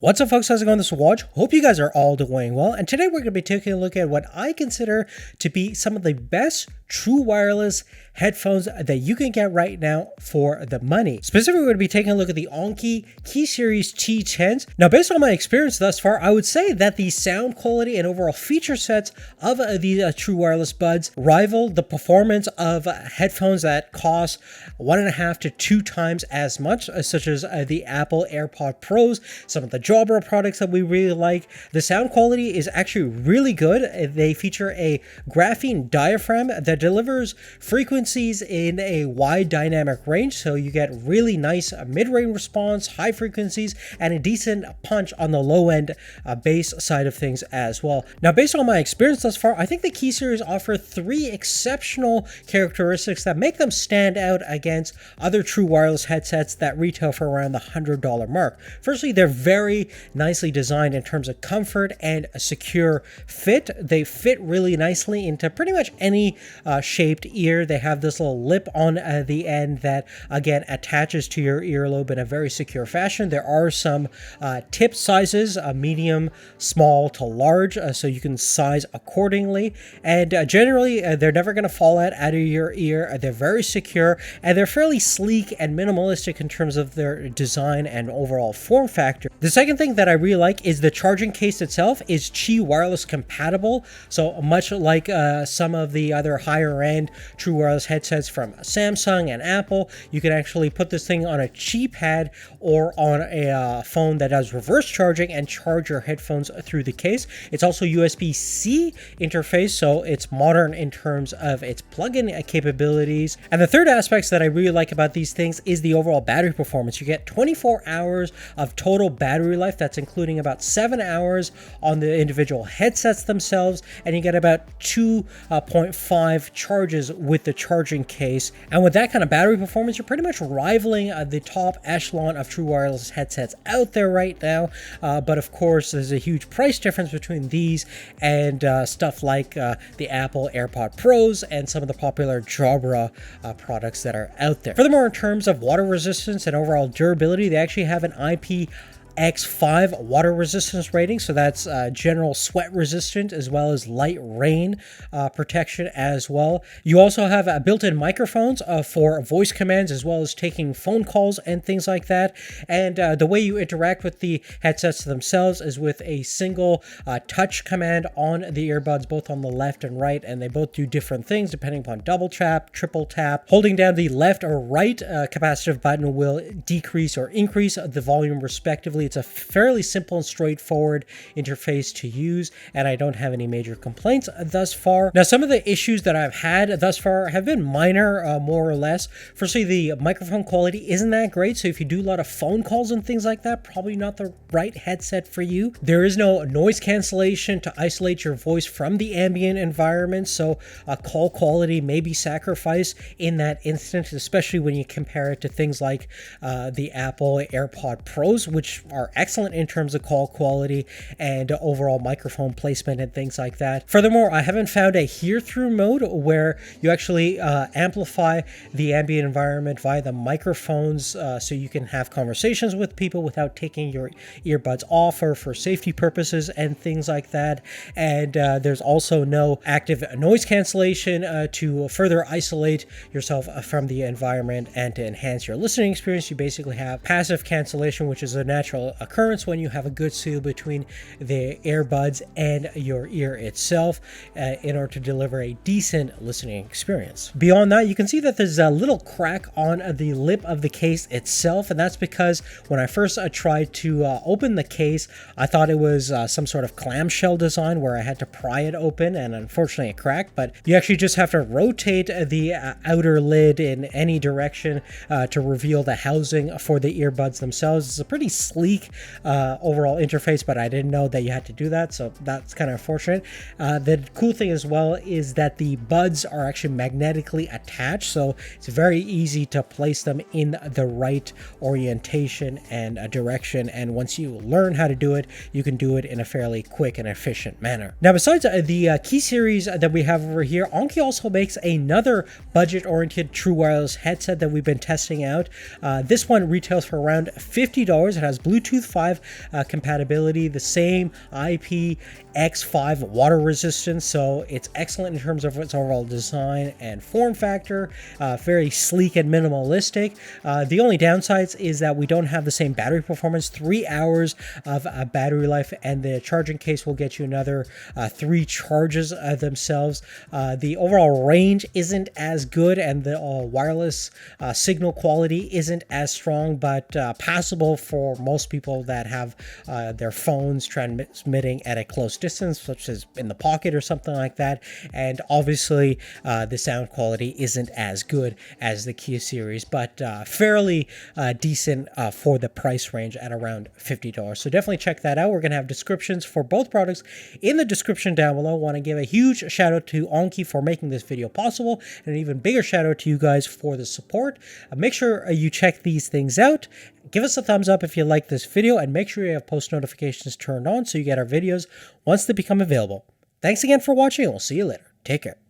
What's up, folks? How's it going? This is Watch. Hope you guys are all doing well. And today we're going to be taking a look at what I consider to be some of the best true wireless headphones that you can get right now for the money. Specifically, we're going to be taking a look at the Anki T10s. Now, based on my experience thus far, I would say that the sound quality and overall feature sets of these true wireless buds rival the performance of headphones that cost 1.5 to 2 times as much, such as the Apple AirPod Pros, some of the Drawbacks products that we really like. The sound quality is actually really good. They feature a graphene diaphragm that delivers frequencies in a wide dynamic range, so you get really nice mid-range response, high frequencies, and a decent punch on the low-end bass side of things as well. Now, based on my experience thus far, I think the Key series offer 3 exceptional characteristics that make them stand out against other true wireless headsets that retail for around the $100 mark. Firstly, they're very nicely designed in terms of comfort and a secure fit. They fit really nicely into pretty much any shaped ear. They have this little lip on the end that again attaches to your earlobe in a very secure fashion. There are some tip sizes, medium, small to large, so you can size accordingly, and generally they're never going to fall out of your ear. They're very secure, and they're fairly sleek and minimalistic in terms of their design and overall form factor. The second thing that I really like is the charging case itself is Qi wireless compatible, so much like some of the other higher end true wireless headsets from Samsung and Apple, you can actually put this thing on a Qi pad or on a phone that does reverse charging and charge your headphones through the case. It's also USB-C interface, so it's modern in terms of its plug-in capabilities. And the third aspects that I really like about these things is the overall battery performance. You get 24 hours of total battery life. That's including about 7 hours on the individual headsets themselves, and you get about 2.5 charges with the charging case. And with that kind of battery performance, you're pretty much rivaling the top echelon of true wireless headsets out there right now. But of course, there's a huge price difference between these and stuff like the Apple AirPod Pros and some of the popular Jabra products that are out there. Furthermore, in terms of water resistance and overall durability, they actually have an IPX5 water resistance rating, so that's general sweat resistant as well as light rain protection as well. You also have built-in microphones for voice commands as well as taking phone calls and things like that. And the way you interact with the headsets themselves is with a single touch command on the earbuds, both on the left and right, and they both do different things depending upon double tap, triple tap. Holding down the left or right capacitive button will decrease or increase the volume respectively. It's a fairly simple and straightforward interface to use, and I don't have any major complaints thus far. Now, some of the issues that I've had thus far have been minor, more or less. Firstly, the microphone quality isn't that great, so if you do a lot of phone calls and things like that, probably not the right headset for you. There is no noise cancellation to isolate your voice from the ambient environment, so call quality may be sacrificed in that instance, especially when you compare it to things like the Apple AirPod Pros, which are excellent in terms of call quality and overall microphone placement and things like that. Furthermore, I haven't found a hear-through mode where you actually amplify the ambient environment via the microphones, so you can have conversations with people without taking your earbuds off or for safety purposes and things like that. And there's also no active noise cancellation to further isolate yourself from the environment and to enhance your listening experience. You basically have passive cancellation, which is a natural occurrence when you have a good seal between the earbuds and your ear itself in order to deliver a decent listening experience. Beyond that, you can see that there's a little crack on the lip of the case itself, and that's because when I first tried to open the case, I thought it was some sort of clamshell design where I had to pry it open, and unfortunately it cracked. But you actually just have to rotate the outer lid in any direction to reveal the housing for the earbuds themselves. It's a pretty sleek overall interface, but I didn't know that you had to do that, so that's kind of unfortunate. The cool thing as well is that the buds are actually magnetically attached, so it's very easy to place them in the right orientation and direction, and once you learn how to do it, you can do it in a fairly quick and efficient manner. Now, besides the Key series that we have over here, Anki also makes another budget-oriented true wireless headset that we've been testing out. This one retails for around $50. It has Bluetooth Bluetooth 5 compatibility, the same IPX5 water resistance, so it's excellent in terms of its overall design and form factor. Very sleek and minimalistic. The only downsides is that we don't have the same battery performance, 3 hours of battery life, and the charging case will get you another 3 charges themselves. The overall range isn't as good, and the wireless signal quality isn't as strong, but passable for most people that have their phones transmitting at a close distance, such as in the pocket or something like that. And obviously the sound quality isn't as good as the Q series, but fairly decent for the price range at around $50. So definitely check that out. We're going to have descriptions for both products in the description down below. I want to give a huge shout out to Anki for making this video possible, and an even bigger shout out to you guys for the support. Make sure you check these things out. Give us a thumbs up if you like this video, and make sure you have post notifications turned on so you get our videos once they become available. Thanks again for watching, and we'll see you later. Take care.